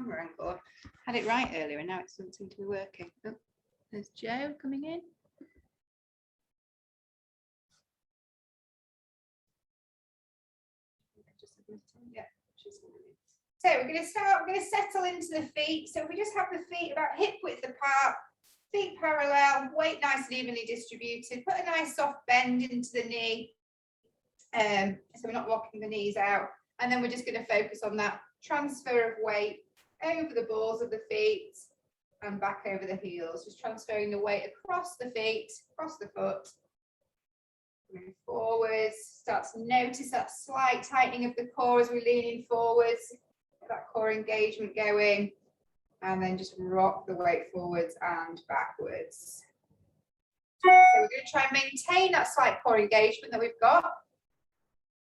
camera angle. I had it right earlier and now it doesn't seem to be working. Oh, there's Jo coming in. Yeah, she's coming in. So we're going to settle into the feet. So if we just have the feet about hip width apart, feet parallel, weight nice and evenly distributed, put a nice soft bend into the knee. So we're not locking the knees out. And then we're just going to focus on that transfer of weight over the balls of the feet and back over the heels, just transferring the weight across the feet, across the foot. Move forwards, start to notice that slight tightening of the core as we lean in forwards, get that core engagement going, and then just rock the weight forwards and backwards. So we're going to try and maintain that slight core engagement that we've got.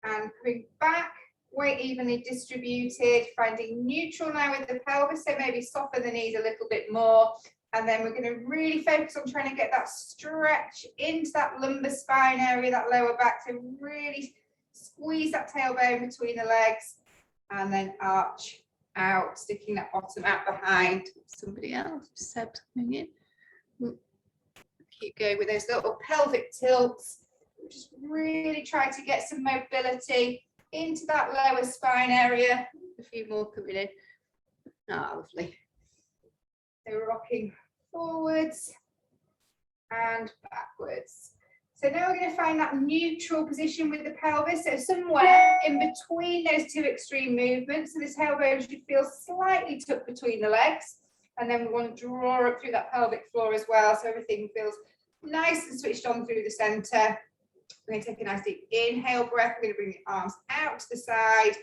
And coming back, weight evenly distributed, finding neutral now with the pelvis, so maybe soften the knees a little bit more. And then we're going to really focus on trying to get that stretch into that lumbar spine area, that lower back, so really squeeze that tailbone between the legs and then arch out, sticking that bottom out behind. Somebody else, Seb coming in. We'll keep going with those little pelvic tilts. Just really try to get some mobility into that lower spine area. A few more coming in. Ah, lovely. So we're rocking forwards and backwards. So now we're going to find that neutral position with the pelvis. So somewhere in between those two extreme movements. So this tailbone should feel slightly tucked between the legs. And then we want to draw up through that pelvic floor as well. So everything feels nice and switched on through the center. We're going to take a nice deep inhale breath. We're going to bring the arms out to the side,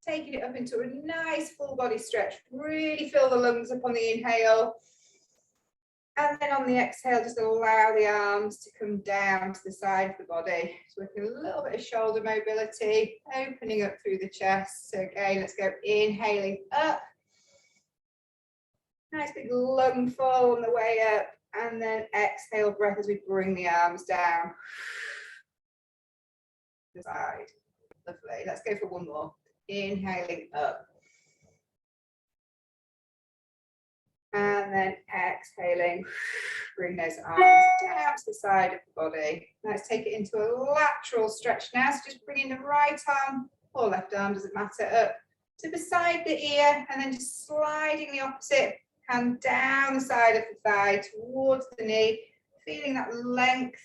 taking it up into a nice full body stretch. Really fill the lungs up on the inhale. And then on the exhale, just allow the arms to come down to the side of the body. So working a little bit of shoulder mobility, opening up through the chest. So again, let's go inhaling up. Nice big lung full on the way up. And then exhale breath as we bring the arms down. The side. Lovely. Let's go for one more. Inhaling up. And then exhaling, bring those arms down to the side of the body. Let's take it into a lateral stretch now. So just bringing the right arm or left arm, doesn't matter, up to beside the ear, and then just sliding the opposite hand down the side of the thigh towards the knee, feeling that length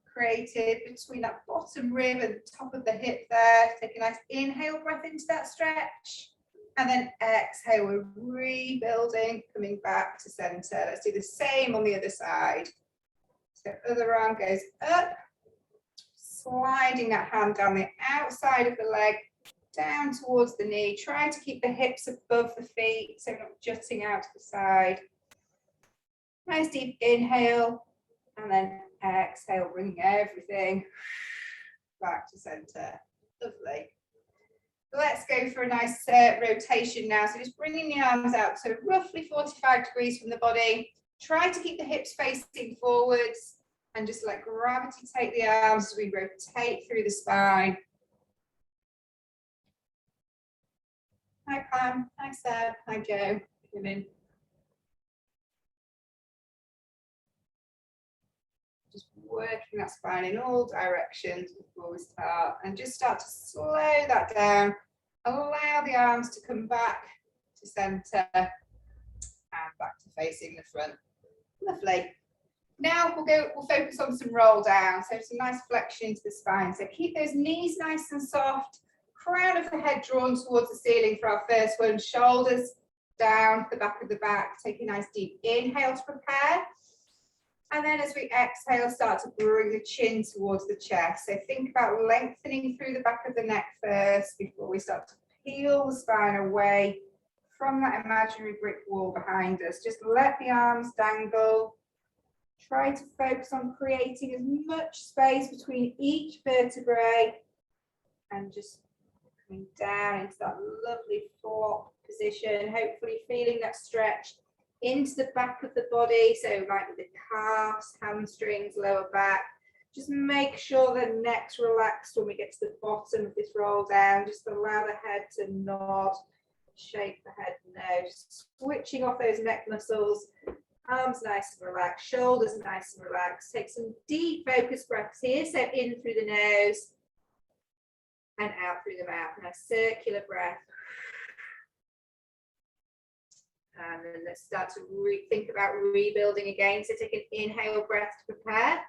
created between that bottom rib and the top of the hip there. Take a nice inhale breath into that stretch. And then exhale, we're rebuilding, coming back to center. Let's do the same on the other side. So other arm goes up, sliding that hand down the outside of the leg, down towards the knee. Try to keep the hips above the feet, so not jutting out to the side. Nice deep inhale, and then exhale, bringing everything back to center. Lovely. Let's go for a nice rotation now. So just bringing the arms out, so roughly 45 degrees from the body. Try to keep the hips facing forwards and just let gravity take the arms as we rotate through the spine. Hi Pam, hi Seb, hi Jo. Come in. Just working that spine in all directions before we start, and just start to slow that down. Allow the arms to come back to center and back to facing the front. Lovely. Now we'll focus on some roll down. So some nice flexion into the spine. So keep those knees nice and soft. Crown of the head drawn towards the ceiling for our first one. Shoulders down, the back of the back. Take a nice deep inhale to prepare. And then as we exhale, start to bring the chin towards the chest. So think about lengthening through the back of the neck first before we start to peel the spine away from that imaginary brick wall behind us. Just let the arms dangle. Try to focus on creating as much space between each vertebrae and just coming down into that lovely flop position, hopefully feeling that stretch into the back of the body, so like with the calves, hamstrings, lower back. Just make sure the neck's relaxed when we get to the bottom of this roll down. Just allow the head to nod. Shake the head and nose, switching off those neck muscles. Arms nice and relaxed, shoulders nice and relaxed. Take some deep focus breaths here. So in through the nose and out through the mouth. Nice circular breath. And then let's start to think about rebuilding again. So take an inhale breath to prepare.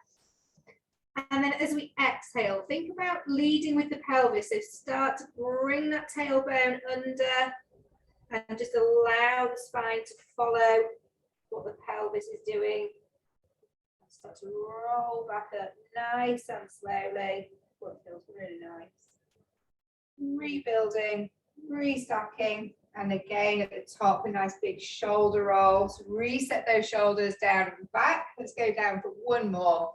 And then as we exhale, think about leading with the pelvis. So start to bring that tailbone under and just allow the spine to follow what the pelvis is doing. Start to roll back up nice and slowly. Well, it feels really nice. Rebuilding, restacking, and again at the top, a nice big shoulder roll. So reset those shoulders down and back. Let's go down for one more.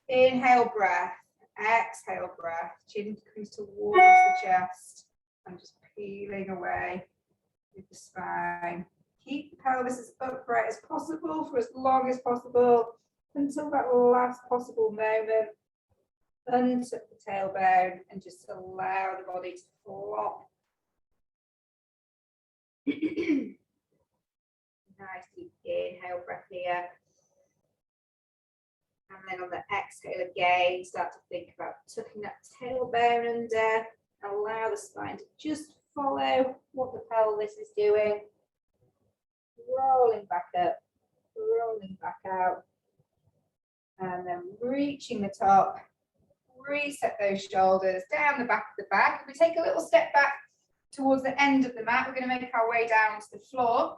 Inhale breath, exhale breath. Chin comes towards the chest and just peeling away with the spine. Keep the pelvis as upright as possible for as long as possible until that last possible moment. Untuck the tailbone and just allow the body to flop. Nice deep inhale breath here. And then on the exhale again, start to think about tucking that tailbone under. Allow the spine to just follow what the pelvis is doing. Rolling back up, rolling back out. And then reaching the top. Reset those shoulders down the back of the back. If we take a little step back towards the end of the mat, we're going to make our way down to the floor.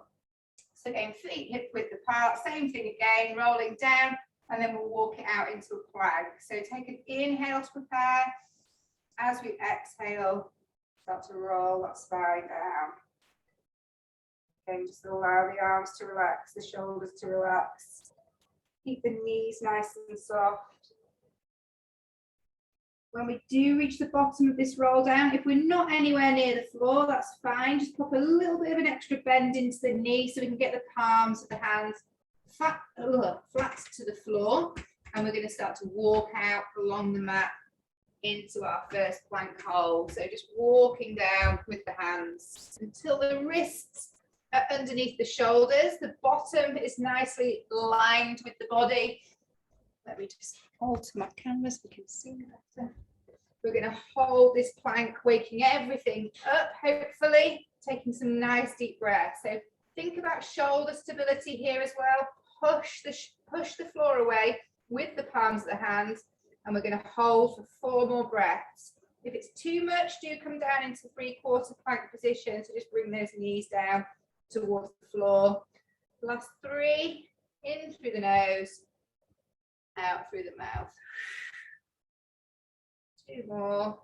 So again, feet hip width apart, same thing again, rolling down, and then we'll walk it out into a plank. So take an inhale to prepare. As we exhale, start to roll that spine down. Again, just allow the arms to relax, the shoulders to relax. Keep the knees nice and soft. When we do reach the bottom of this roll down, if we're not anywhere near the floor, that's fine. Just pop a little bit of an extra bend into the knee so we can get the palms of the hands flat to the floor. And we're going to start to walk out along the mat into our first plank hold. So just walking down with the hands until the wrists are underneath the shoulders. The bottom is nicely aligned with the body. Let me just alter my canvas, we can see better. We're going to hold this plank, waking everything up, hopefully, taking some nice deep breaths. So think about shoulder stability here as well. Push the floor away with the palms of the hands, and we're going to hold for 4 more breaths. If it's too much, do come down into 3/4 plank position. So just bring those knees down towards the floor. Last 3, in through the nose, out through the mouth. 2 more.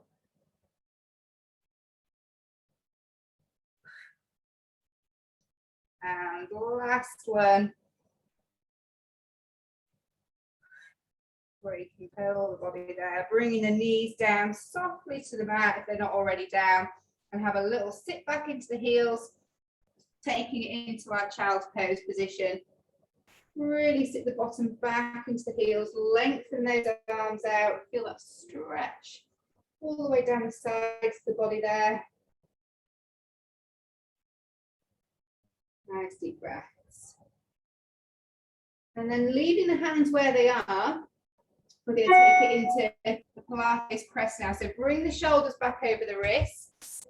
And last one. Where you can pull the body there, bringing the knees down softly to the mat if they're not already down, and have a little sit back into the heels, taking it into our child's pose position. Really sit the bottom back into the heels, lengthen those arms out, feel that stretch all the way down the sides of the body there. Nice deep breaths. And then leaving the hands where they are, we're going to take it into the Pilates press now. So bring the shoulders back over the wrists.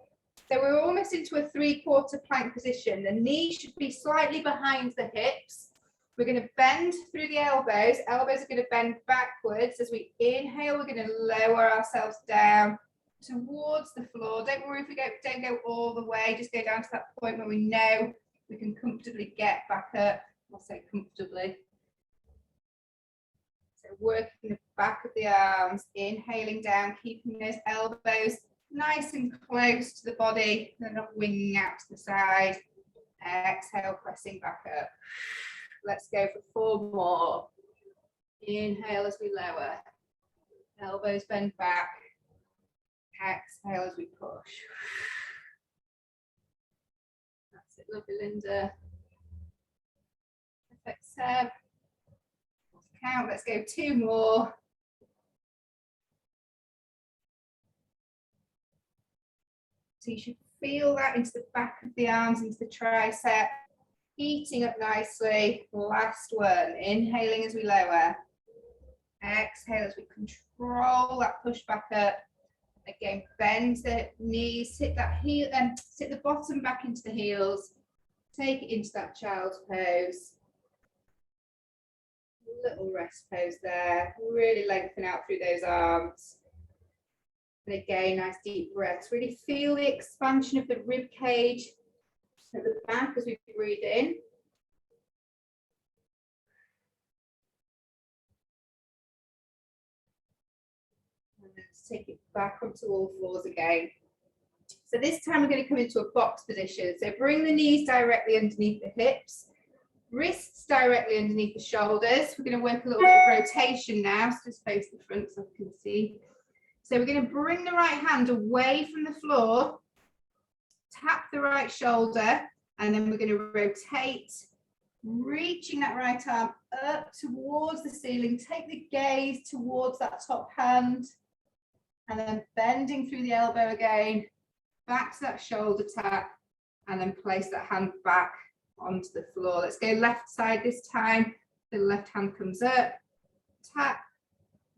So we're almost into a 3/4 plank position. The knee should be slightly behind the hips. We're going to bend through the elbows. Elbows are going to bend backwards. As we inhale, we're going to lower ourselves down towards the floor. Don't worry if we don't go all the way. Just go down to that point where we know we can comfortably get back up. I'll say comfortably. So working the back of the arms, inhaling down, keeping those elbows nice and close to the body. They're not winging out to the side. Exhale, pressing back up. Let's go for 4 more. Inhale as we lower. Elbows bend back. Exhale as we push. That's it, lovely Linda. Perfect, Seb. Count, let's go 2 more. So you should feel that into the back of the arms, into the tricep, heating up nicely. Last one, inhaling as we lower. Exhale as we control that push back up. Again, bend the knees, sit that heel, sit the bottom back into the heels. Take it into that child's pose. Little rest pose there. Really lengthen out through those arms. And again, nice deep breaths. Really feel the expansion of the rib cage at the back as we breathe in. And then take it back onto all fours again. So this time we're going to come into a box position. So bring the knees directly underneath the hips, wrists directly underneath the shoulders. We're going to work a little bit of rotation now. So just face the front so I can see. So we're going to bring the right hand away from the floor, tap the right shoulder, and then we're going to rotate, reaching that right arm up towards the ceiling. Take the gaze towards that top hand, and then bending through the elbow again, back to that shoulder tap, and then place that hand back onto the floor. Let's go left side this time. The left hand comes up, tap,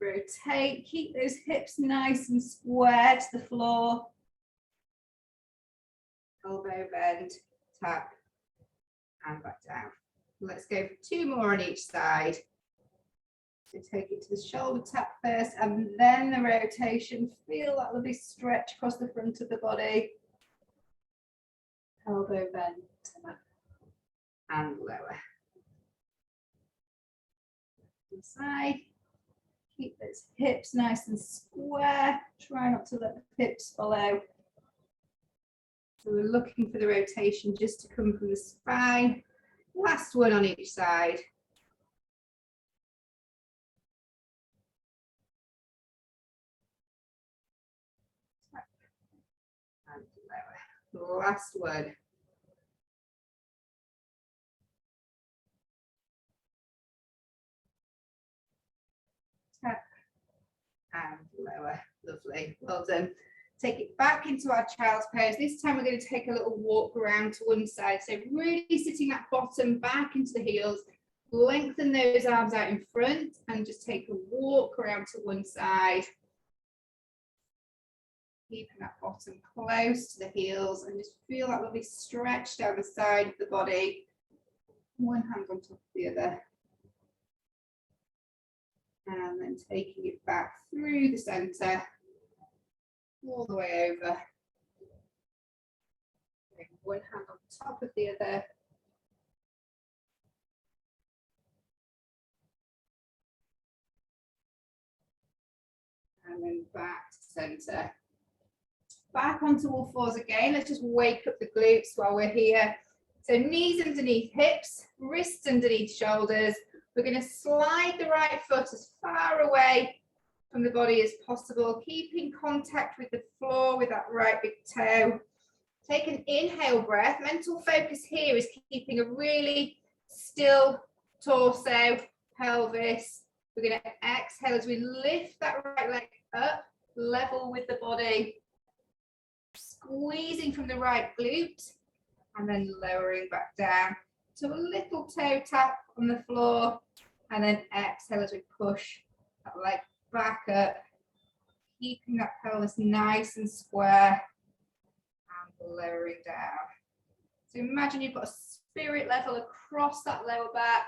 rotate, keep those hips nice and square to the floor. Elbow bend, tap, and back down. Let's go for 2 more on each side. So take it to the shoulder tap first, and then the rotation. Feel that lovely stretch across the front of the body. Elbow bend, tap, and lower. Inside. Keep those hips nice and square. Try not to let the hips follow. So we're looking for the rotation just to come from the spine. Last one on each side. And lower. Last one. Tap and lower. Lovely. Well done. Take it back into our child's pose. This time we're going to take a little walk around to one side. So really sitting that bottom back into the heels. Lengthen those arms out in front and just take a walk around to one side. Keeping that bottom close to the heels and just feel that lovely stretch down the side of the body. One hand on top of the other. And then taking it back through the center, all the way over. One hand on top of the other. And then back to center. Back onto all fours again. Let's just wake up the glutes while we're here. So knees underneath hips, wrists underneath shoulders. We're going to slide the right foot as far away from the body as possible, keeping contact with the floor with that right big toe. Take an inhale breath. Mental focus here is keeping a really still torso, pelvis. We're going to exhale as we lift that right leg up, level with the body. Squeezing from the right glute and then lowering back down. So a little toe tap on the floor and then exhale as we push that leg back up, keeping that pelvis nice and square and lowering down. So imagine you've got a spirit level across that lower back.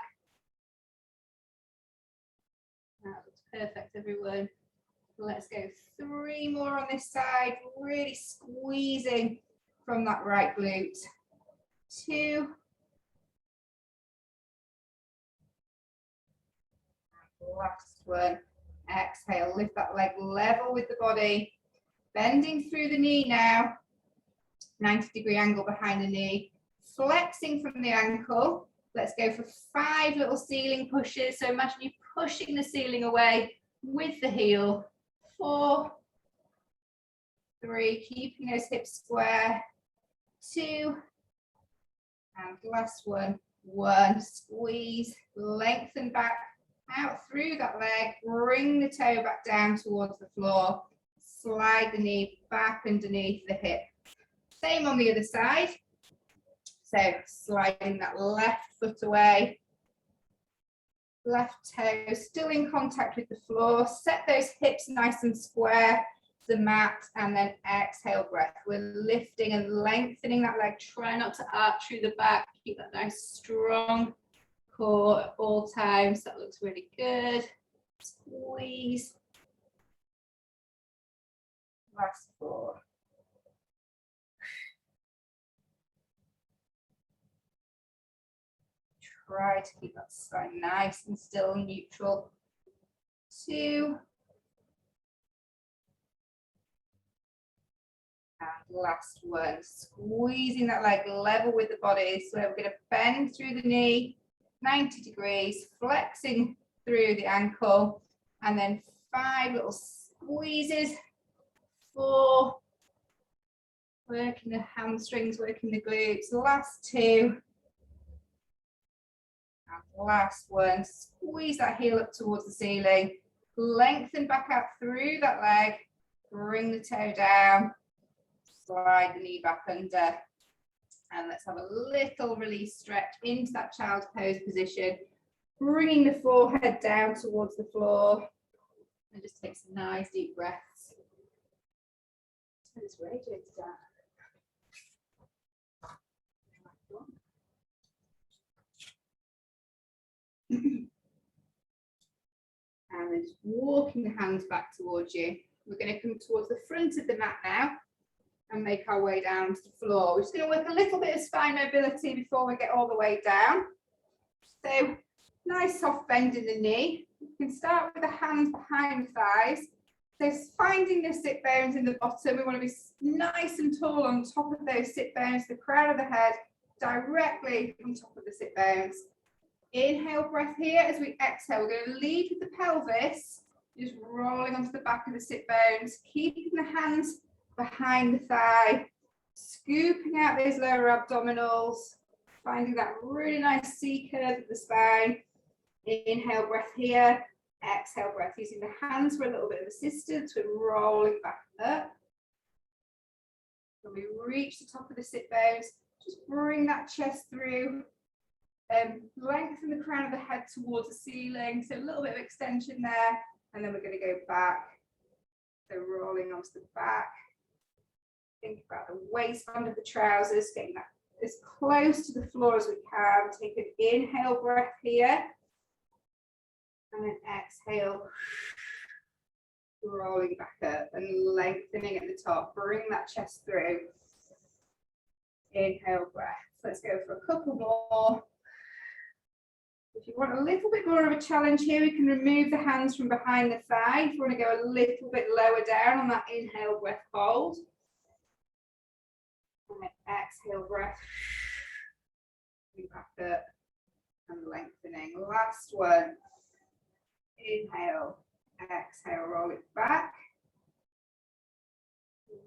That looks perfect, everyone. Let's go 3 more on this side, really squeezing from that right glute. 2. And last one. Exhale, lift that leg level with the body. Bending through the knee now. 90-degree angle behind the knee. Flexing from the ankle. Let's go for 5 little ceiling pushes. So imagine you pushing the ceiling away with the heel. 4, 3, keeping those hips square. 2, and last one. 1, squeeze, lengthen back out through that leg, bring the toe back down towards the floor, slide the knee back underneath the hip. Same on the other side. So sliding that left foot away. Left toe still in contact with the floor. Set those hips nice and square to the mat, and then exhale breath. We're lifting and lengthening that leg. Try not to arch through the back. Keep that nice strong core at all times. That looks really good. Squeeze. Last 4. Try to keep that spine nice and still neutral. 2. And last 1. Squeezing that leg level with the body. So we're going to bend through the knee, 90 degrees, flexing through the ankle, and then 5 little squeezes. 4. Working the hamstrings, working the glutes. Last 2. And last 1, squeeze that heel up towards the ceiling, lengthen back out through that leg, bring the toe down, slide the knee back under, and let's have a little release stretch into that child's pose position, bringing the forehead down towards the floor, and just take some nice deep breaths. It's radiated down. And then just walking the hands back towards you. We're going to come towards the front of the mat now and make our way down to the floor. We're just going to work a little bit of spine mobility before we get all the way down. So nice soft bend in the knee. You can start with the hands behind the thighs. So finding the sit bones in the bottom, we want to be nice and tall on top of those sit bones, the crown of the head directly on top of the sit bones. Inhale breath here. As we exhale, we're going to lead with the pelvis, just rolling onto the back of the sit bones, keeping the hands behind the thigh, scooping out those lower abdominals, finding that really nice C curve of the spine. Inhale breath here. Exhale breath, using the hands for a little bit of assistance. We're rolling back up. When we reach the top of the sit bones, just bring that chest through. Lengthen the crown of the head towards the ceiling, so a little bit of extension there, and then we're going to go back, so rolling onto the back. Think about the waistband of the trousers, getting that as close to the floor as we can. Take an inhale breath here, and then exhale, rolling back up and lengthening at the top. Bring that chest through. Inhale breath. Let's go for a couple more. If you want a little bit more of a challenge here, we can remove the hands from behind the thigh. If you want to go a little bit lower down on that inhale breath, hold. And then exhale breath. Bring back up and lengthening. Last one. Inhale, exhale, roll it back.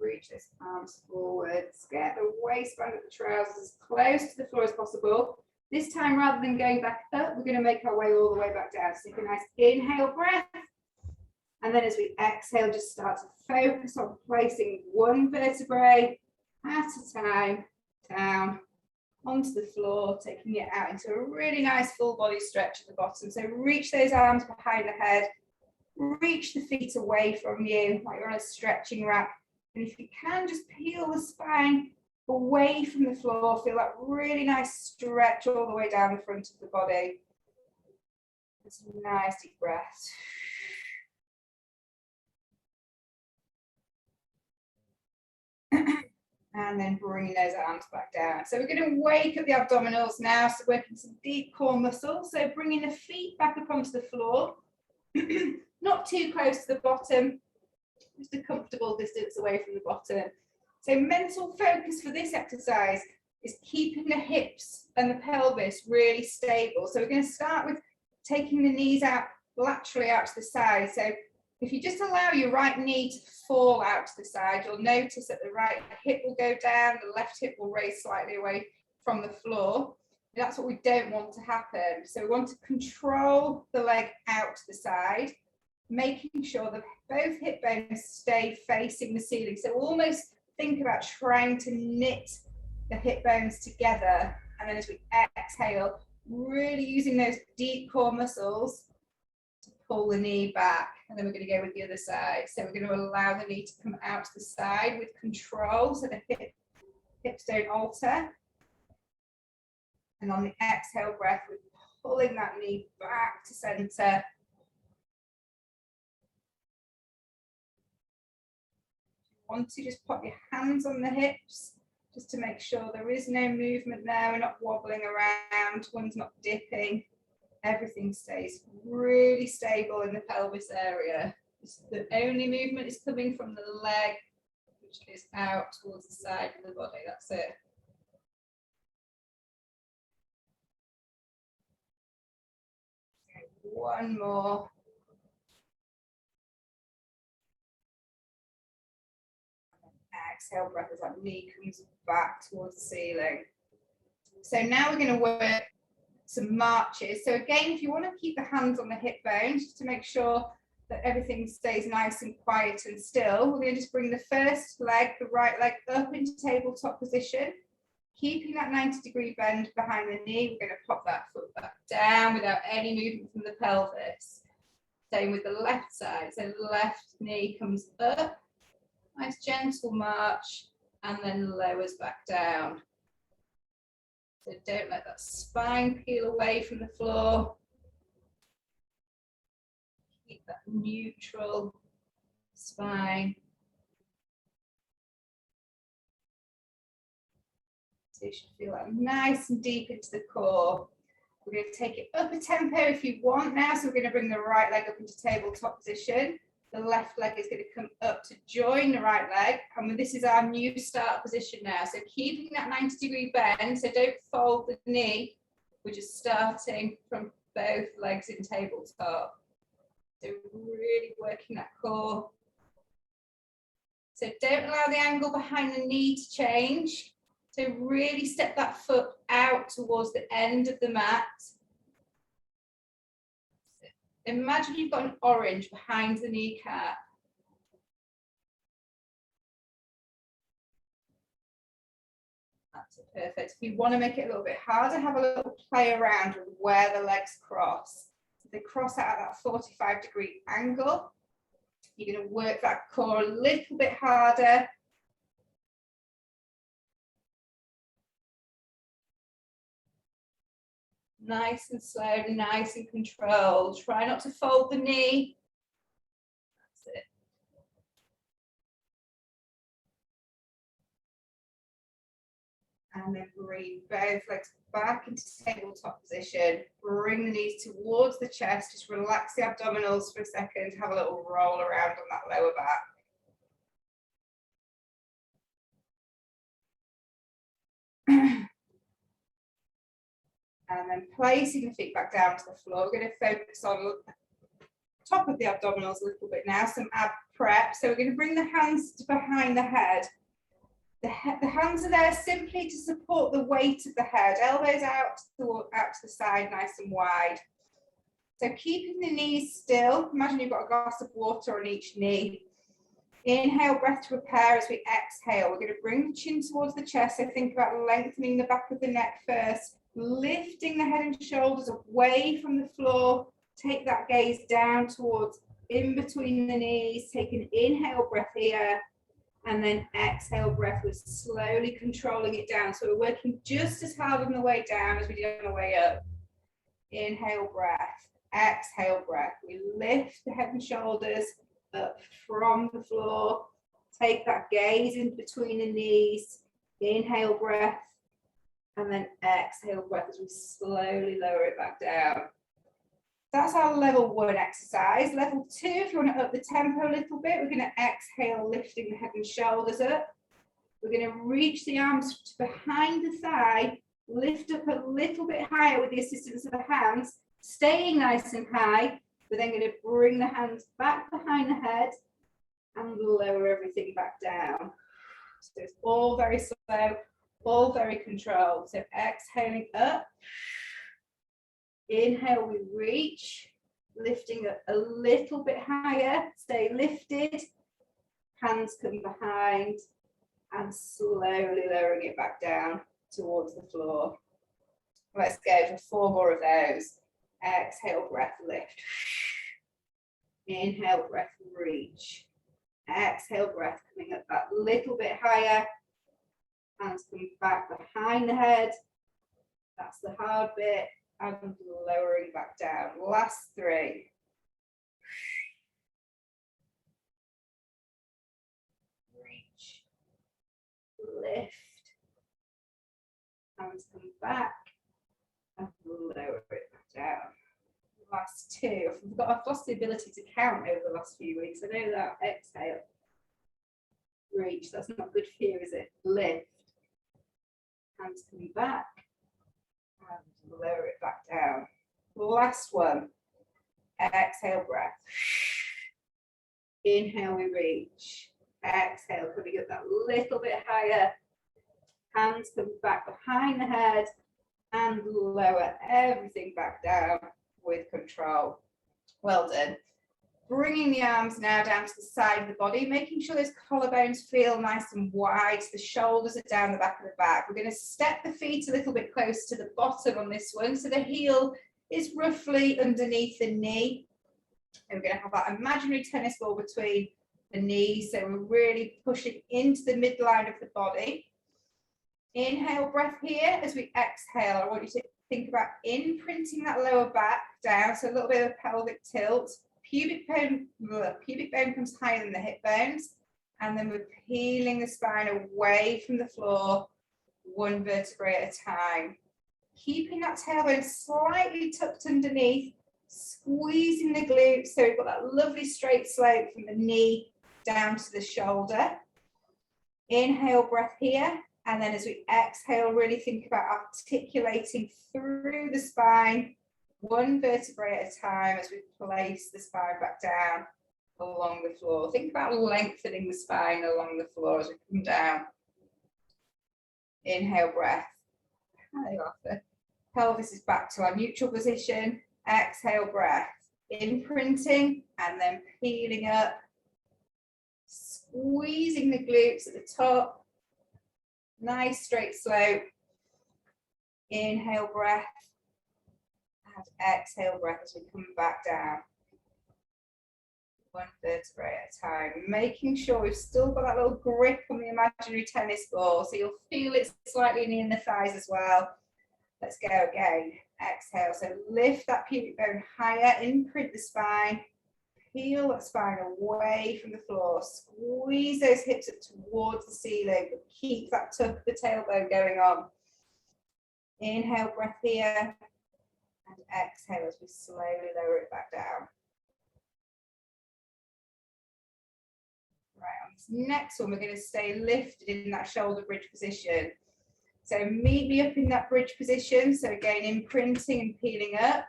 Reach those arms forwards. Get the waistband of the trousers as close to the floor as possible. This time, rather than going back up, we're going to make our way all the way back down. So take a nice inhale breath. And then as we exhale, just start to focus on placing one vertebrae at a time down onto the floor, taking it out into a really nice full body stretch at the bottom. So reach those arms behind the head, reach the feet away from you like you're on a stretching rack. And if you can, just peel the spine away from the floor. Feel that really nice stretch all the way down the front of the body. Just a nice deep breath. And then bringing those arms back down. So we're going to wake up the abdominals now. So working some deep core muscles. So bringing the feet back up onto the floor. Not too close to the bottom. Just a comfortable distance away from the bottom. So mental focus for this exercise is keeping the hips and the pelvis really stable. So we're going to start with taking the knees out laterally out to the side. So if you just allow your right knee to fall out to the side, you'll notice that the right hip will go down, the left hip will raise slightly away from the floor. And that's what we don't want to happen. So we want to control the leg out to the side, making sure that both hip bones stay facing the ceiling. So almost think about trying to knit the hip bones together. And then as we exhale, really using those deep core muscles to pull the knee back. And then we're going to go with the other side. So we're going to allow the knee to come out to the side with control, so the hips don't alter. And on the exhale breath, we're pulling that knee back to center. Want to just pop your hands on the hips just to make sure there is no movement there. We're not wobbling around, one's not dipping. Everything stays really stable in the pelvis area. The only movement is coming from the leg, which is out towards the side of the body. That's it. Okay, one more. Exhale breath as that knee comes back towards the ceiling. So now we're going to work some marches. So again, if you want to keep the hands on the hip bones, just to make sure that everything stays nice and quiet and still, we're going to just bring the first leg, the right leg, up into tabletop position, keeping that 90-degree bend behind the knee. We're going to pop that foot back down without any movement from the pelvis. Same with the left side. So left knee comes up, nice gentle march, and then lowers back down. So don't let that spine peel away from the floor. Keep that neutral spine. So you should feel that nice and deep into the core. We're going to take it up a tempo if you want now. So we're going to bring the right leg up into tabletop position. The left leg is going to come up to join the right leg. And this is our new start position now. So keeping that 90-degree bend. So don't fold the knee. We're just starting from both legs in tabletop. So really working that core. So don't allow the angle behind the knee to change. So really step that foot out towards the end of the mat. Imagine you've got an orange behind the kneecap. That's perfect. If you want to make it a little bit harder, have a little play around with where the legs cross. If they cross out at that 45-degree angle, you're going to work that core a little bit harder. Nice and slow, nice and controlled. Try not to fold the knee. That's it. And then bring both legs back into tabletop position. Bring the knees towards the chest. Just relax the abdominals for a second. Have a little roll around on that lower back. And then placing the feet back down to the floor. We're going to focus on top of the abdominals a little bit now, some ab prep. So we're going to bring the hands to behind the head. The hands are there simply to support the weight of the head. Elbows out to the side, nice and wide. So keeping the knees still. Imagine you've got a glass of water on each knee. Inhale, breath to prepare as we exhale. We're going to bring the chin towards the chest. So think about lengthening the back of the neck first. Lifting the head and shoulders away from the floor. Take that gaze down towards in between the knees. Take an inhale breath here. And then exhale breath with slowly controlling it down. So we're working just as hard on the way down as we did on the way up. Inhale breath. Exhale breath. We lift the head and shoulders up from the floor. Take that gaze in between the knees. Inhale breath. And then exhale breath as we slowly lower it back down. That's our level 1 exercise. Level 2, if you want to up the tempo a little bit, we're going to exhale, lifting the head and shoulders up. We're going to reach the arms to behind the thigh, lift up a little bit higher with the assistance of the hands, staying nice and high. We're then going to bring the hands back behind the head and lower everything back down. So it's all very slow. All very controlled. So exhaling up. Inhale, we reach, lifting up a little bit higher. Stay lifted. Hands come behind. and slowly lowering it back down towards the floor. Let's go for 4 more of those. Exhale, breath, lift. Inhale, breath, reach. Exhale, breath, coming up that little bit higher. Hands coming back behind the head. That's the hard bit. And lowering back down. Last 3. Reach. Lift. Hands come back. And lower it back down. Last 2. I've lost the ability to count over the last few weeks. I know that. Exhale. Reach. That's not good for you, is it? Lift. Hands coming back. And lower it back down. Last one. Exhale, breath. Inhale, we reach. Exhale, coming up that little bit higher. Hands come back behind the head and lower everything back down with control. Well done. Bringing the arms now down to the side of the body, making sure those collarbones feel nice and wide. The shoulders are down the back of the back. We're going to step the feet a little bit close to the bottom on this one. So the heel is roughly underneath the knee. And we're going to have that imaginary tennis ball between the knees. So we're really pushing into the midline of the body. Inhale, breath here. As we exhale, I want you to think about imprinting that lower back down. So a little bit of a pelvic tilt. Pubic bone comes higher than the hip bones. And then we're peeling the spine away from the floor, 1 vertebrae at a time. Keeping that tailbone slightly tucked underneath, squeezing the glutes. So we've got that lovely straight slope from the knee down to the shoulder. Inhale, breath here. And then as we exhale, really think about articulating through the spine, 1 vertebrae at a time as we place the spine back down along the floor. Think about lengthening the spine along the floor as we come down. Inhale, breath. The pelvis is back to our neutral position. Exhale, breath. Imprinting and then peeling up. Squeezing the glutes at the top. Nice straight slope. Inhale, breath. And exhale, breath as we come back down. 1 vertebrae at a time. Making sure we've still got that little grip on the imaginary tennis ball. So you'll feel it slightly in the thighs as well. Let's go again. Exhale. So lift that pubic bone higher, imprint the spine. Peel that spine away from the floor. Squeeze those hips up towards the ceiling, but keep that tuck of the tailbone going on. Inhale, breath here. And exhale as we slowly lower it back down. Right, on this next one, we're going to stay lifted in that shoulder bridge position. So meet me up in that bridge position. So again, imprinting and peeling up.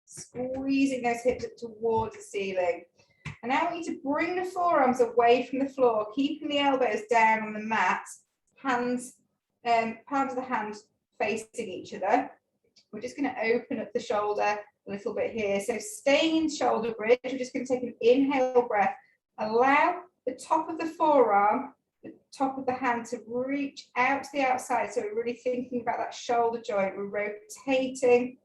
Squeezing those hips up towards the ceiling. And now I want you to bring the forearms away from the floor, keeping the elbows down on the mat, hands, palms of the hand facing each other. We're just going to open up the shoulder a little bit here. So staying in shoulder bridge, we're just going to take an inhale breath. Allow the top of the forearm, the top of the hand to reach out to the outside. So we're really thinking about that shoulder joint. We're rotating,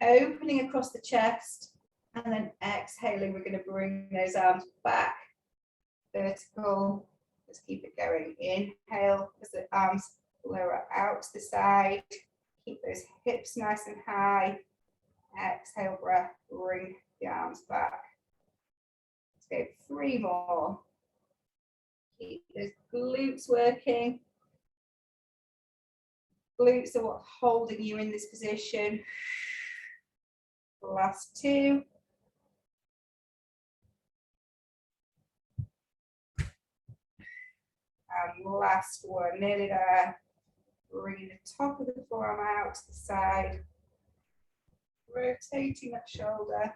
opening across the chest, and then exhaling. We're going to bring those arms back, vertical. Let's keep it going. Inhale as the arms lower out to the side. Keep those hips nice and high. Exhale, breath, bring the arms back. Let's go 3 more. Keep those glutes working. Glutes are what's holding you in this position. Last 2. And last one, nearly there. Bringing the top of the forearm out to the side. Rotating that shoulder.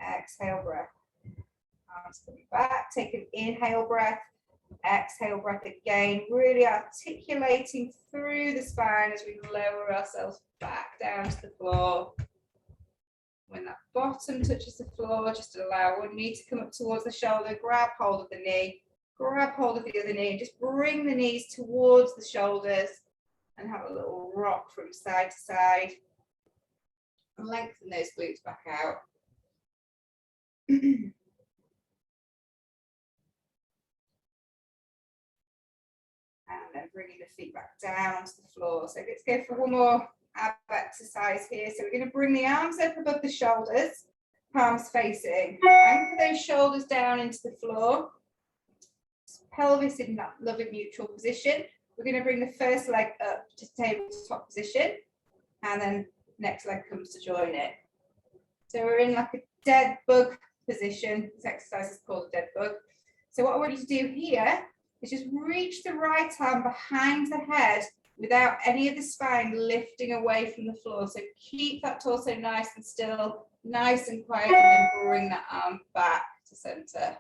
Exhale, breath. Arms coming back. Take an inhale breath. Exhale breath again. Really articulating through the spine as we lower ourselves back down to the floor. When that bottom touches the floor, just allow one knee to come up towards the shoulder. Grab hold of the knee. grab hold of the other knee, just bring the knees towards the shoulders and have a little rock from side to side. And lengthen those glutes back out. And then bringing the feet back down onto the floor. So let's go for one more ab exercise here. So we're going to bring the arms up above the shoulders, palms facing. Anchor those shoulders down into the floor. Pelvis in that loving neutral position. We're going to bring the first leg up to tabletop position, and then next leg comes to join it. So we're in like a dead bug position. This exercise is called a dead bug. So what I want you to do here is just reach the right arm behind the head without any of the spine lifting away from the floor. So keep that torso nice and still, nice and quiet, and then bring that arm back to center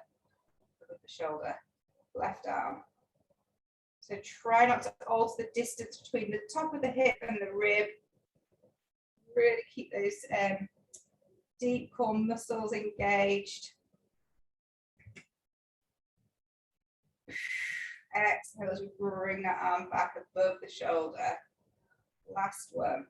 of the shoulder. Left arm. So try not to alter the distance between the top of the hip and the rib. Really keep those deep core muscles engaged. Exhale as we bring that arm back above the shoulder. Last one.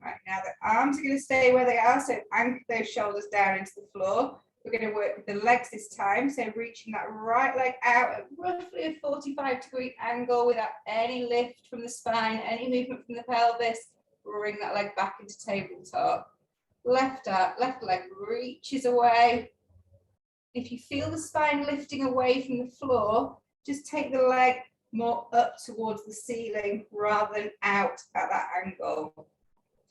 Right, now the arms are going to stay where they are, so anchor those shoulders down into the floor. We're going to work with the legs this time, so reaching that right leg out at roughly a 45-degree angle without any lift from the spine, any movement from the pelvis. Bring that leg back into tabletop. Left leg reaches away. If you feel the spine lifting away from the floor, just take the leg more up towards the ceiling rather than out at that angle.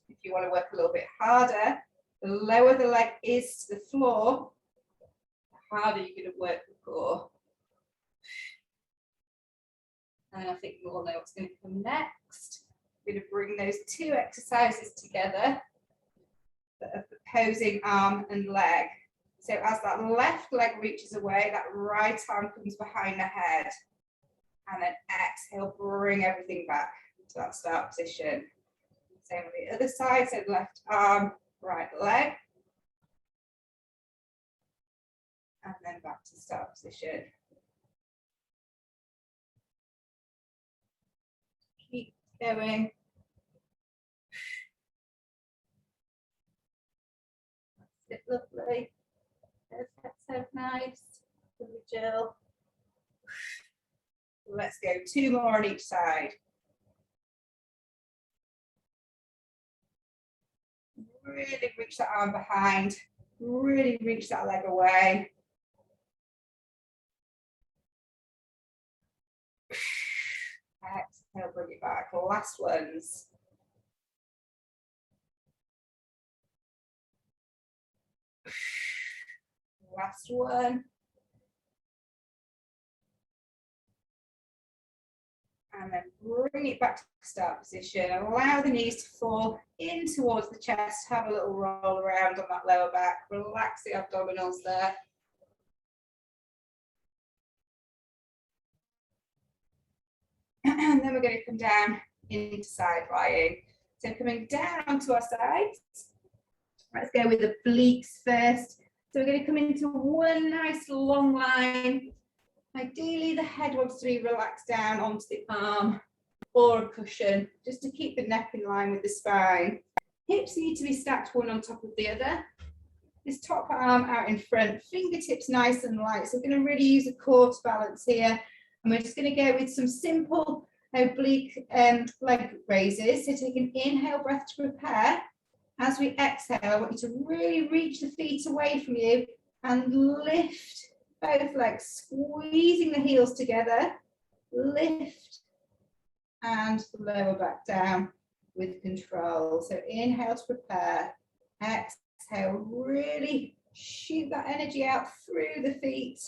If you want to work a little bit harder, the lower the leg is to the floor, the harder you're going to work the core. And I think you all know what's going to come next. We're going to bring those two exercises together, the opposing arm and leg. So as that left leg reaches away, that right arm comes behind the head. And then exhale, bring everything back to that start position. Same on the other side, so left arm, right leg. And then back to start position. Keep going. That's it, lovely. Perfect, so nice. Lovely, Jill. Let's go, 2 more on each side. Really reach that arm behind, really reach that leg away. Exhale, bring it back. Last ones. Last one. And then bring it back to start position. Allow the knees to fall in towards the chest. Have a little roll around on that lower back. Relax the abdominals there. And then we're going to come down into side lying. So coming down onto our sides. Let's go with the obliques first. So we're going to come into one nice long line. Ideally, the head wants to be relaxed down onto the arm or a cushion, just to keep the neck in line with the spine. Hips need to be stacked one on top of the other. This top arm out in front, fingertips nice and light. So we're going to really use the core to balance here. And we're just going to go with some simple oblique leg raises. So take an inhale breath to prepare. As we exhale, I want you to really reach the feet away from you and lift both legs, squeezing the heels together, lift and lower back down with control. So inhale to prepare, exhale, really shoot that energy out through the feet,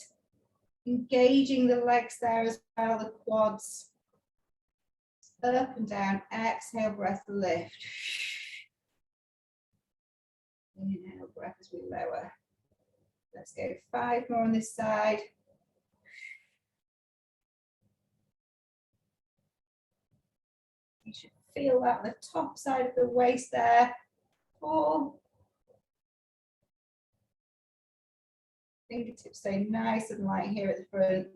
engaging the legs there as well, the quads, up and down, exhale, breath, lift. Inhale, breath as we lower. Let's go 5 more on this side. You should feel that on the top side of the waist there. 4. Fingertips stay nice and light here at the front.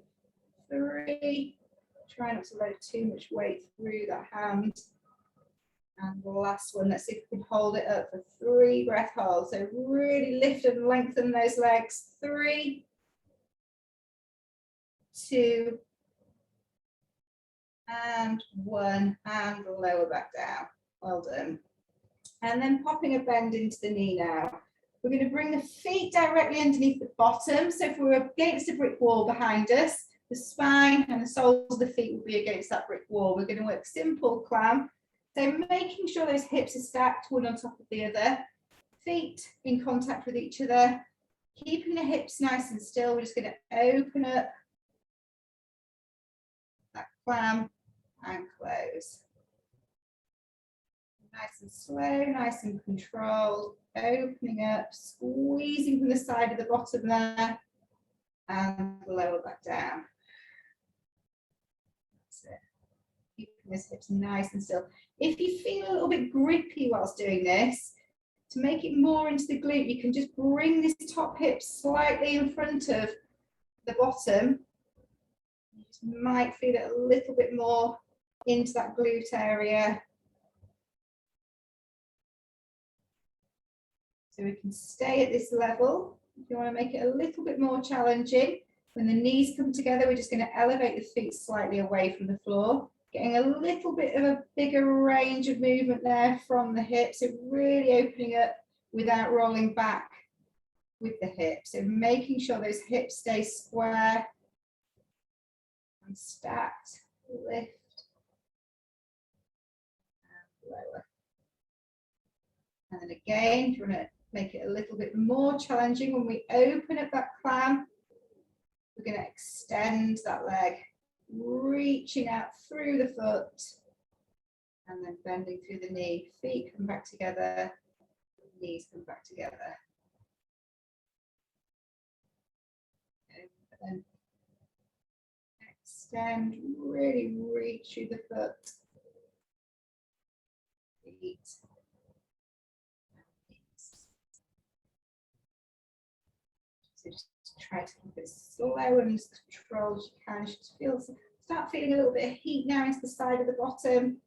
3. Try not to load too much weight through that hand. And the last one, let's see if we can hold it up for 3 breath holds. So really lift and lengthen those legs. 3, 2, and 1, and lower back down. Well done. And then popping a bend into the knee now. We're going to bring the feet directly underneath the bottom. So if we're against a brick wall behind us, the spine and the soles of the feet will be against that brick wall. We're going to work simple clam. So making sure those hips are stacked one on top of the other, feet in contact with each other, keeping the hips nice and still. We're just going to open up that clam and close. Nice and slow, nice and controlled, opening up, squeezing from the side of the bottom there, and lower back down. That's it. Keeping those hips nice and still. If you feel a little bit grippy whilst doing this, to make it more into the glute, you can just bring this top hip slightly in front of the bottom. You just might feel it a little bit more into that glute area. So we can stay at this level. If you want to make it a little bit more challenging, when the knees come together, we're just going to elevate the feet slightly away from the floor, getting a little bit of a bigger range of movement there from the hips, so really opening up without rolling back with the hips. So making sure those hips stay square and stacked, lift and lower. And then again, if you want to make it a little bit more challenging, when we open up that clam, we're going to extend that leg, reaching out through the foot and then bending through the knee. Feet come back together, knees come back together. Open, extend, really reach through the foot, feet. So just try to keep it slow and as controlled as you can. You just start feeling a little bit of heat now into the side of the bottom.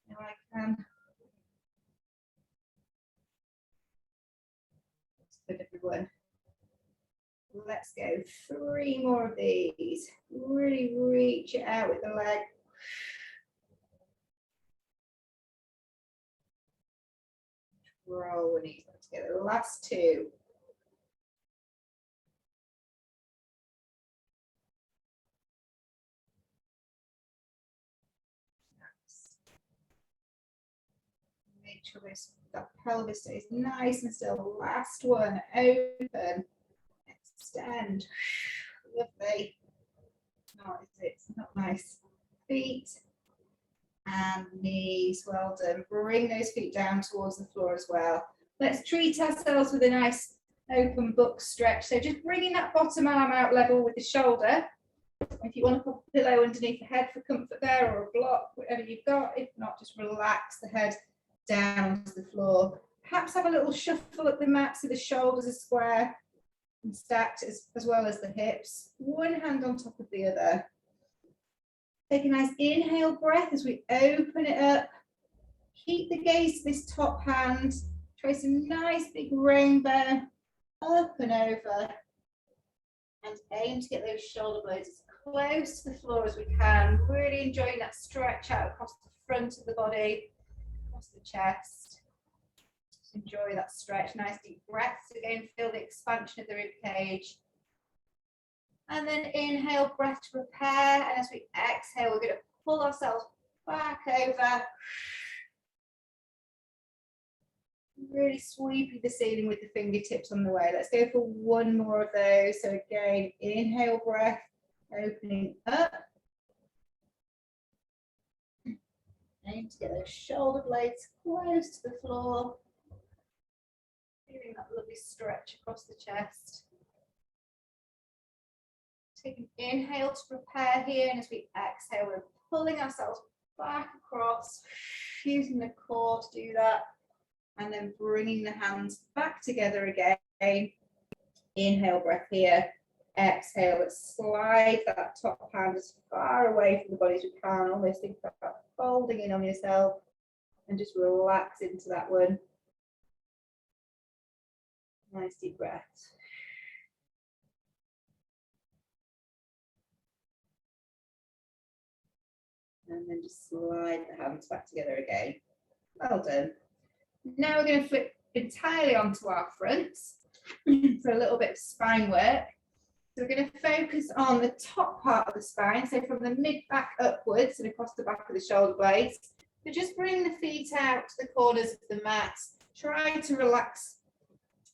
Now I can. That's good, everyone. Let's go 3 more of these. Really reach it out with the leg. Roll the knees back together. The last 2. Make sure that pelvis stays nice and still. Last one, open, extend. Lovely. No, it's not nice. Feet and knees. Well done. Bring those feet down towards the floor as well. Let's treat ourselves with a nice open book stretch. So just bringing that bottom arm out level with the shoulder. If you want to put a pillow underneath the head for comfort there, or a block, whatever you've got. If not, just relax the head down onto the floor. Perhaps have a little shuffle up the mat so the shoulders are square and stacked as well as the hips. One hand on top of the other. Take a nice inhale breath as we open it up. Keep the gaze to this top hand. Trace a nice big rainbow up and over. And aim to get those shoulder blades as close to the floor as we can. Really enjoying that stretch out across the front of the body, across the chest. Just enjoy that stretch. Nice deep breaths. Again, feel the expansion of the rib cage. And then inhale, breath to prepare. And as we exhale, we're going to pull ourselves back over. Really sweeping the ceiling with the fingertips on the way. Let's go for 1 more of those. So again, inhale, breath, opening up. Aim to get those shoulder blades close to the floor. Feeling that lovely stretch across the chest. Take an inhale to prepare here, and as we exhale, we're pulling ourselves back across, using the core to do that, and then bringing the hands back together again. Inhale, breath here. Exhale, let's slide that top hand as far away from the body as we can. Almost think about folding in on yourself and just relax into that one. Nice deep breath. And then just slide the hands back together again. Well done. Now we're going to flip entirely onto our fronts for a little bit of spine work. So we're going to focus on the top part of the spine, so from the mid-back upwards and across the back of the shoulder blades. So just bring the feet out to the corners of the mat. Try to relax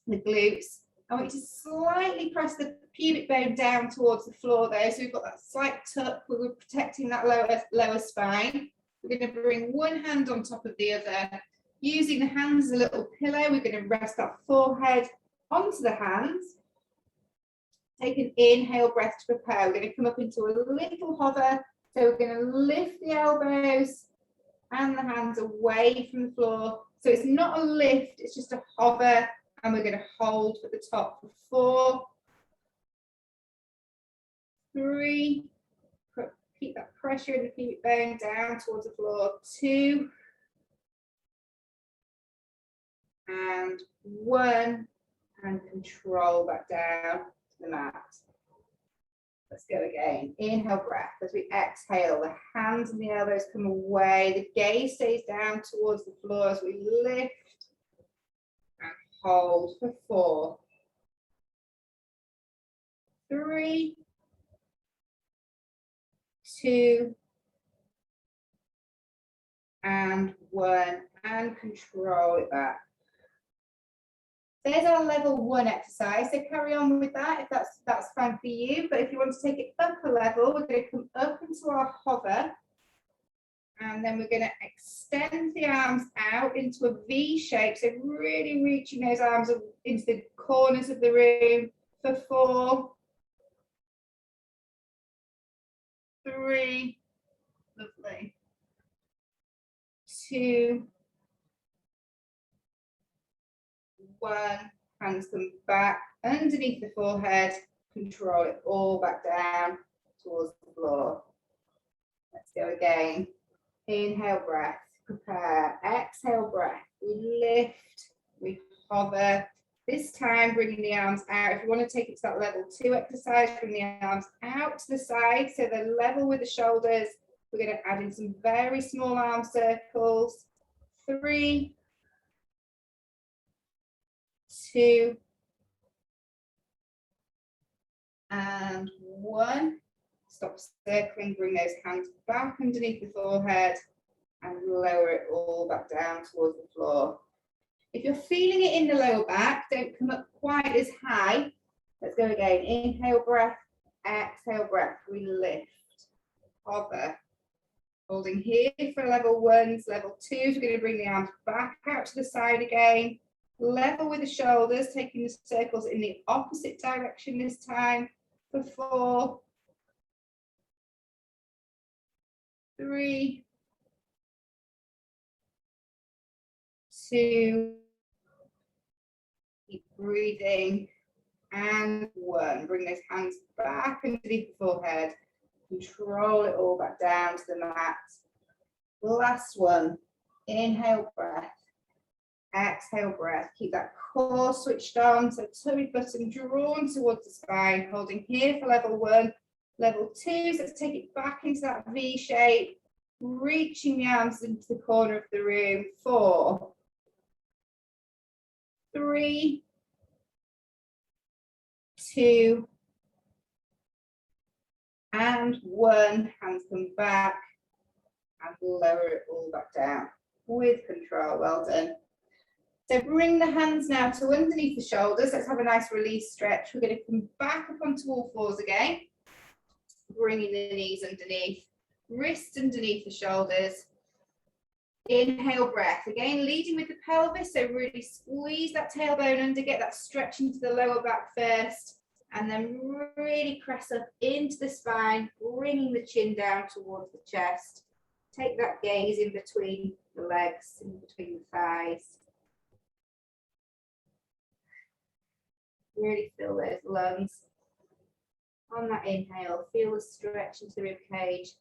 the glutes. I want you to slightly press the pubic bone down towards the floor there. So we've got that slight tuck where we're protecting that lower spine. We're going to bring one hand on top of the other. Using the hands as a little pillow, we're going to rest our forehead onto the hands. Take an inhale breath to prepare. We're going to come up into a little hover. So we're going to lift the elbows and the hands away from the floor. So it's not a lift, it's just a hover. And we're going to hold at the top for 4, 3, keep that pressure in the pubic bone down towards the floor, 2, and 1, and control back down to the mat. Let's go again. Inhale breath. As we exhale, the hands and the elbows come away. The gaze stays down towards the floor as we lift and hold for 4, 3, 2, and 1, and control it back. There's our level 1 exercise, so carry on with that if that's fine for you. But if you want to take it up a level, we're going to come up into our hover, and then we're going to extend the arms out into a V shape, so really reaching those arms into the corners of the room for 4, 3, lovely, 2, 1, hands come back underneath the forehead, control it all back down towards the floor. Let's go again. Inhale breath, prepare, exhale breath, we lift, we hover. This time bringing the arms out. If you want to take it to that level 2 exercise, bring the arms out to the side so they're level with the shoulders. We're going to add in some very small arm circles. 3, 2, and 1. Stop circling, bring those hands back underneath the forehead and lower it all back down towards the floor. If you're feeling it in the lower back, don't come up quite as high. Let's go again. Inhale breath, exhale breath, we lift, hover. Holding here for level 1s, level 2s, we're going to bring the arms back out to the side again. Level with the shoulders, taking the circles in the opposite direction this time for 4, 3, 2, keep breathing, and 1. Bring those hands back underneath the forehead. Control it all back down to the mat. Last one. Inhale breath. Exhale breath. Keep that core switched on. So tummy button drawn towards the spine. Holding here for level 1. Level 2. So let's take it back into that V shape. Reaching the arms into the corner of the room. 4, 3, 2, and 1. Hands come back and lower it all back down with control. Well done. So bring the hands now to underneath the shoulders. Let's have a nice release stretch. We're going to come back up onto all fours again. Bringing the knees underneath, wrists underneath the shoulders. Inhale breath. Again, leading with the pelvis. So really squeeze that tailbone under, get that stretch into the lower back first. And then really press up into the spine, bringing the chin down towards the chest. Take that gaze in between the legs, in between the thighs. Really feel those lungs. On that inhale, feel the stretch into the rib cage.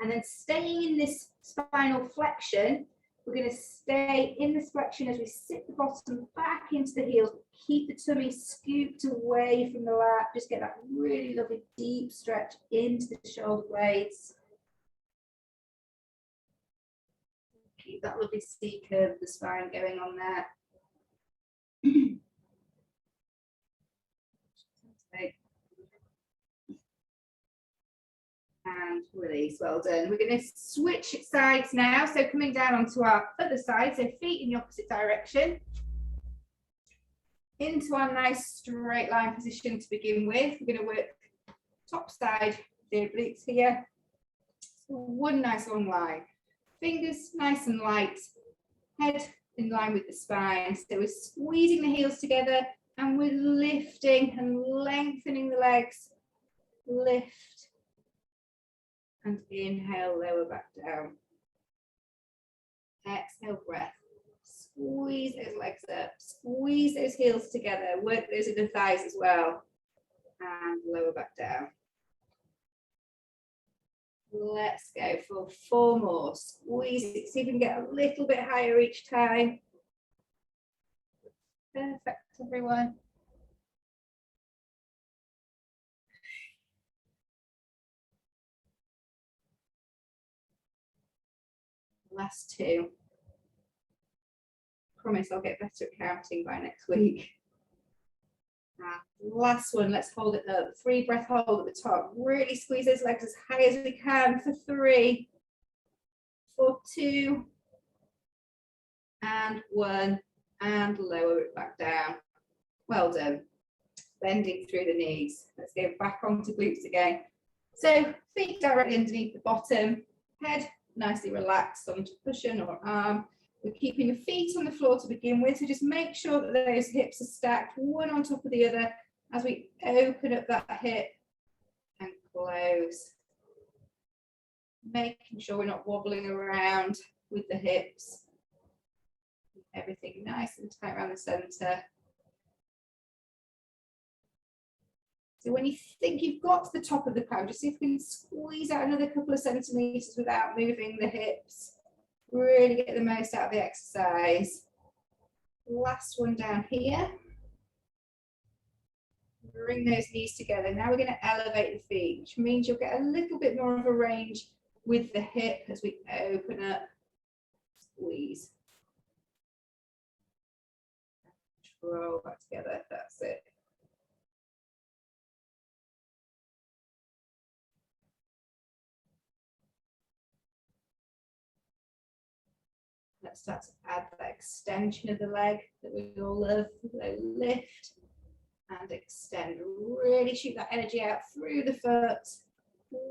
And then staying in this spinal flexion, we're going to stay in this flexion as we sit the bottom back into the heels. Keep the tummy scooped away from the lap. Just get that really lovely deep stretch into the shoulder blades. Keep that lovely C curve of the spine going on there. And release, well done. We're going to switch sides now. So coming down onto our other side, so feet in the opposite direction. Into our nice straight line position to begin with. We're going to work top side, the obliques here. So one nice long line. Fingers nice and light. Head in line with the spine. So we're squeezing the heels together and we're lifting and lengthening the legs. Lift. And inhale, lower back down. Exhale, breath. Squeeze those legs up. Squeeze those heels together. Work those inner thighs as well. And lower back down. Let's go for 4 more. Squeeze it. See if we can get a little bit higher each time. Perfect, everyone. Last 2. Promise I'll get better at counting by next week. Last one, let's hold it up. 3 breath hold at the top. Really squeeze those legs as high as we can for 3, for 2, and 1, and lower it back down. Well done. Bending through the knees. Let's go back onto glutes again. So feet directly underneath the bottom, head nicely relaxed onto cushion or arm. We're keeping the feet on the floor to begin with, so just make sure that those hips are stacked one on top of the other as we open up that hip and close. Making sure we're not wobbling around with the hips. Everything nice and tight around the center. So when you think you've got to the top of the crown, just see if you can squeeze out another couple of centimeters without moving the hips. Really get the most out of the exercise. Last one down here. Bring those knees together. Now we're going to elevate the feet, which means you'll get a little bit more of a range with the hip as we open up, squeeze. Roll back together, that's it. Let's start to add that extension of the leg that we all love. So lift and extend. Really shoot that energy out through the foot.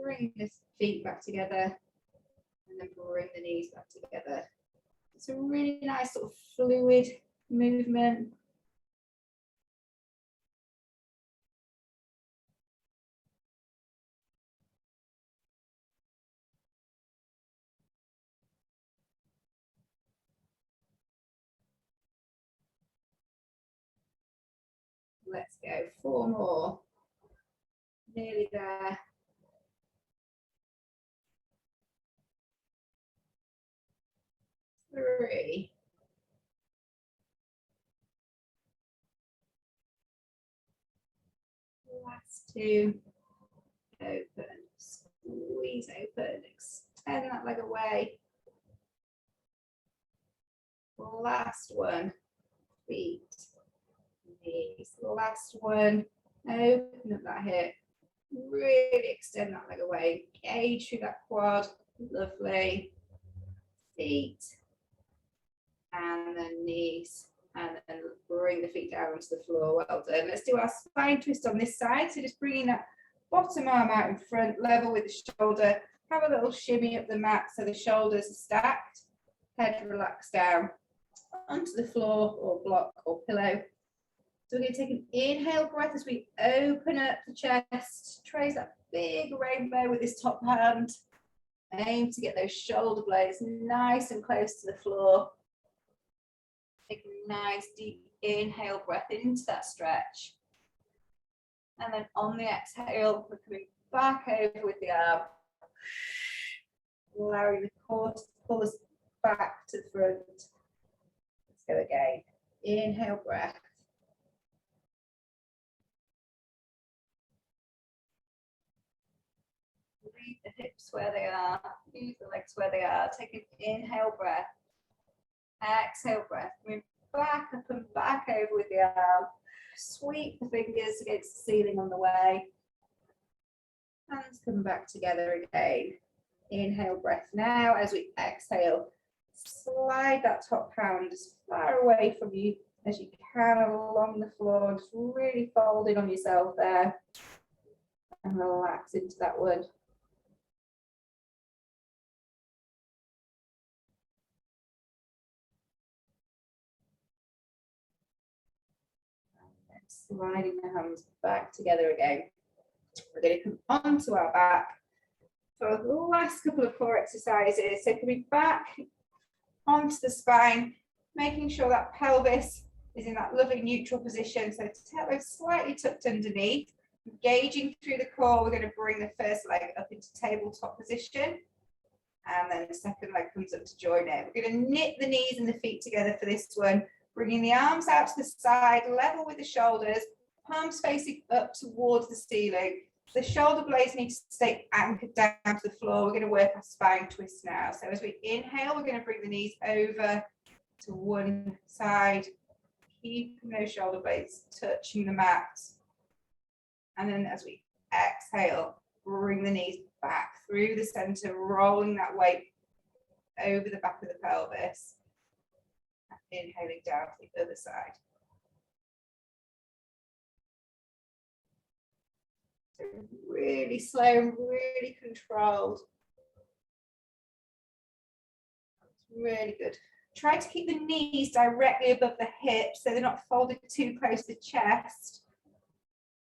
Bring the feet back together. And then bring the knees back together. It's a really nice sort of fluid movement. Let's go, 4 more. Nearly there. Three. Last 2. Open, squeeze open, extend that leg away. Last one, feet. Knees. Last one, open up that hip, really extend that leg away, engage through that quad, lovely, feet, and then knees, and then bring the feet down onto the floor, well done. Let's do our spine twist on this side, so just bringing that bottom arm out in front, level with the shoulder, have a little shimmy up the mat so the shoulders are stacked, head relaxed down onto the floor or block or pillow. So we're going to take an inhale breath as we open up the chest, trace that big rainbow with this top hand. Aim to get those shoulder blades nice and close to the floor. Take a nice deep inhale breath into that stretch. And then on the exhale, we're coming back over with the arm, allowing the core to pull us back to the front. Let's go again. Inhale, breath. Leave the hips where they are, leave the legs where they are. Take an inhale breath. Exhale breath. Move back up and back over with the arm. Sweep the fingers against the ceiling on the way. Hands come back together again. Inhale breath now. As we exhale, slide that top hand as far away from you as you can along the floor. Just really fold in on yourself there and relax into that one. And sliding the hands back together again. We're going to come onto our back for the last couple of core exercises. So coming back onto the spine, making sure that pelvis is in that lovely neutral position. So tailbone slightly tucked underneath, engaging through the core. We're going to bring the first leg up into tabletop position. And then the second leg comes up to join it. We're going to knit the knees and the feet together for this one, bringing the arms out to the side, level with the shoulders, palms facing up towards the ceiling. The shoulder blades need to stay anchored down to the floor. We're going to work our spine twist now. So as we inhale, we're going to bring the knees over to one side, keeping those shoulder blades touching the mat. And then as we exhale, bring the knees back through the center, rolling that weight over the back of the pelvis. Inhaling down to the other side. So really slow and really controlled. That's really good. Try to keep the knees directly above the hips so they're not folded too close to the chest.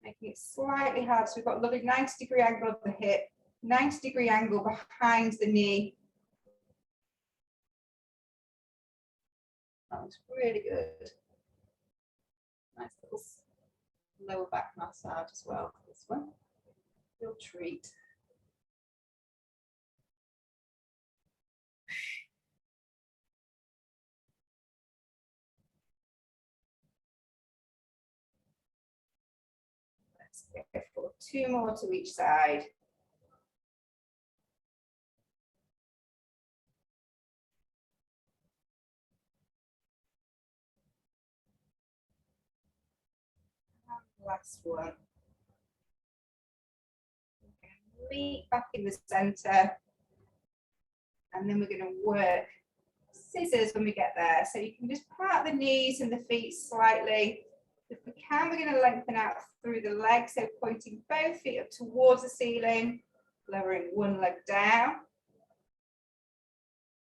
Making it slightly hard. So we've got a lovely 90-degree angle of the hip, 90-degree angle behind the knee. That looks really good. Nice little lower back massage as well for this one. Real treat. Let's go for 2 more to each side. And last one. Meet back in the center, and then we're going to work scissors when we get there. So you can just part the knees and the feet slightly. If we can, we're going to lengthen out through the legs, so pointing both feet up towards the ceiling, lowering one leg down,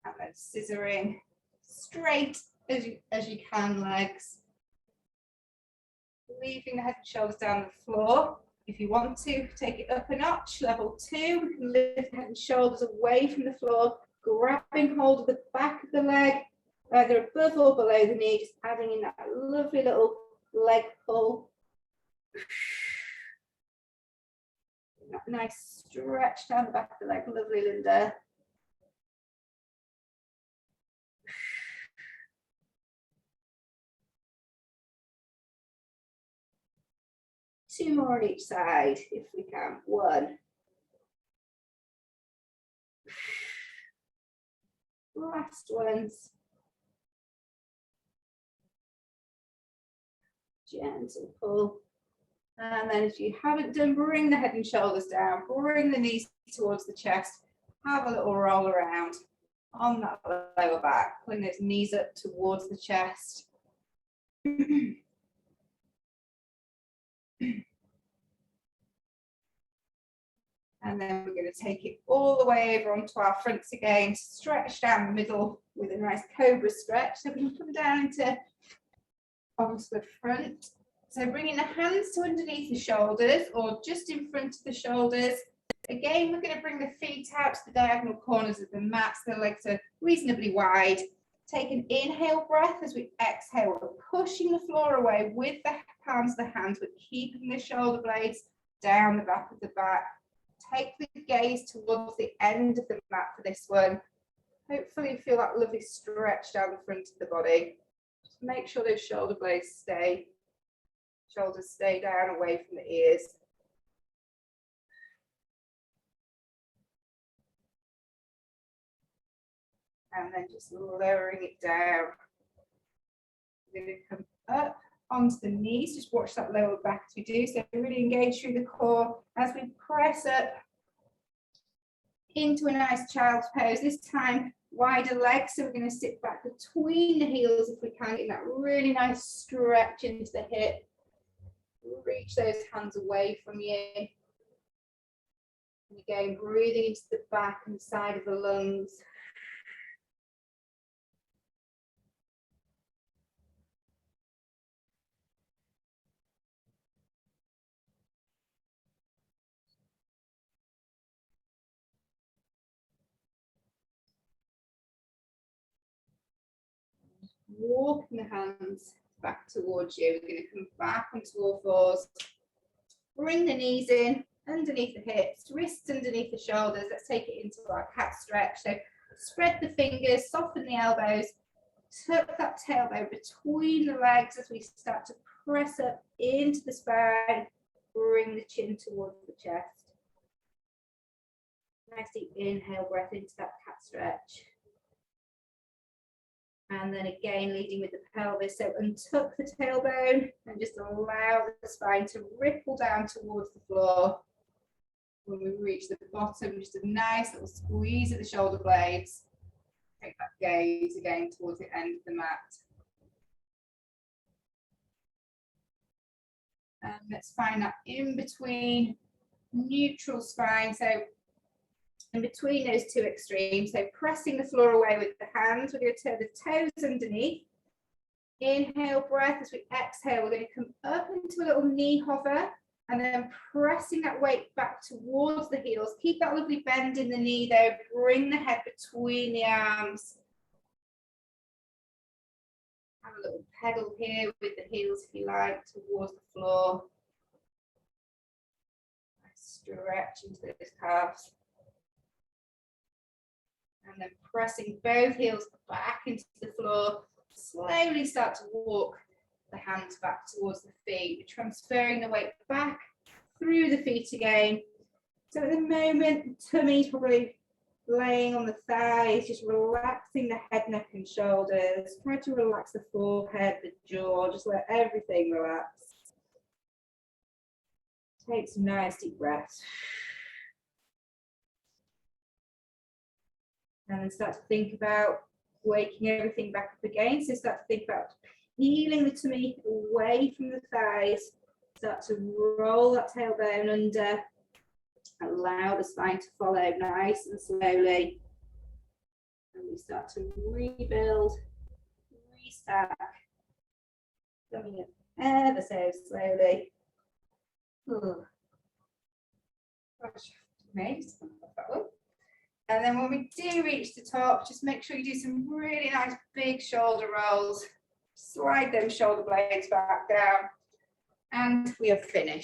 and then scissoring straight as you can, legs. Leaving the head and shoulders down the floor. If you want to, take it up a notch, level 2, we can lift the head and shoulders away from the floor, grabbing hold of the back of the leg, either above or below the knee, just adding in that lovely little leg pull. That nice stretch down the back of the leg, lovely, Linda. Two more on each side, if we can. 1. Last ones. Gentle pull. And then if you haven't done, bring the head and shoulders down, bring the knees towards the chest, have a little roll around on that lower back, pulling those knees up towards the chest. And then we're going to take it all the way over onto our fronts again, stretch down the middle with a nice cobra stretch. So we can come down onto the front. So bringing the hands to underneath the shoulders or just in front of the shoulders. Again, we're going to bring the feet out to the diagonal corners of the mat so the legs are reasonably wide. Take an inhale breath as we exhale. We're pushing the floor away with the palms of the hands. We're keeping the shoulder blades down the back of the back. Take the gaze towards the end of the mat for this one. Hopefully feel that lovely stretch down the front of the body. Just make sure those shoulder blades stay. Shoulders stay down away from the ears. And then just lowering it down. We're going to come up onto the knees. Just watch that lower back as we do. So really engage through the core as we press up into a nice child's pose. This time, wider legs. So we're going to sit back between the heels if we can, get that really nice stretch into the hip. Reach those hands away from you. And again, breathing into the back and side of the lungs. Walking the hands back towards you. We're going to come back onto all fours. Bring the knees in, underneath the hips, wrists underneath the shoulders. Let's take it into our cat stretch. So spread the fingers, soften the elbows, tuck that tailbone between the legs as we start to press up into the spine. Bring the chin towards the chest. Nice deep inhale breath into that cat stretch. And then again, leading with the pelvis. So untuck the tailbone and just allow the spine to ripple down towards the floor. When we reach the bottom, just a nice little squeeze of the shoulder blades. Take that gaze again towards the end of the mat. And let's find that in between neutral spine. So in between those two extremes, so pressing the floor away with the hands, we're going to turn the toes underneath. Inhale breath as we exhale, we're going to come up into a little knee hover and then pressing that weight back towards the heels. Keep that lovely bend in the knee though, bring the head between the arms. Have a little pedal here with the heels if you like, towards the floor. Stretch into those calves. And then pressing both heels back into the floor. Slowly start to walk the hands back towards the feet. We're transferring the weight back through the feet again. So at the moment, tummy's probably laying on the thighs, just relaxing the head, neck and shoulders. Try to relax the forehead, the jaw, just let everything relax. Take some nice deep breaths. And then start to think about waking everything back up again. So start to think about peeling the tummy away from the thighs. Start to roll that tailbone under. Allow the spine to follow nice and slowly. And we start to rebuild, restack. Coming up ever so slowly. Oh. Gosh, amazed that one. And then when we do reach the top, just make sure you do some really nice big shoulder rolls. Slide those shoulder blades back down. And we are finished.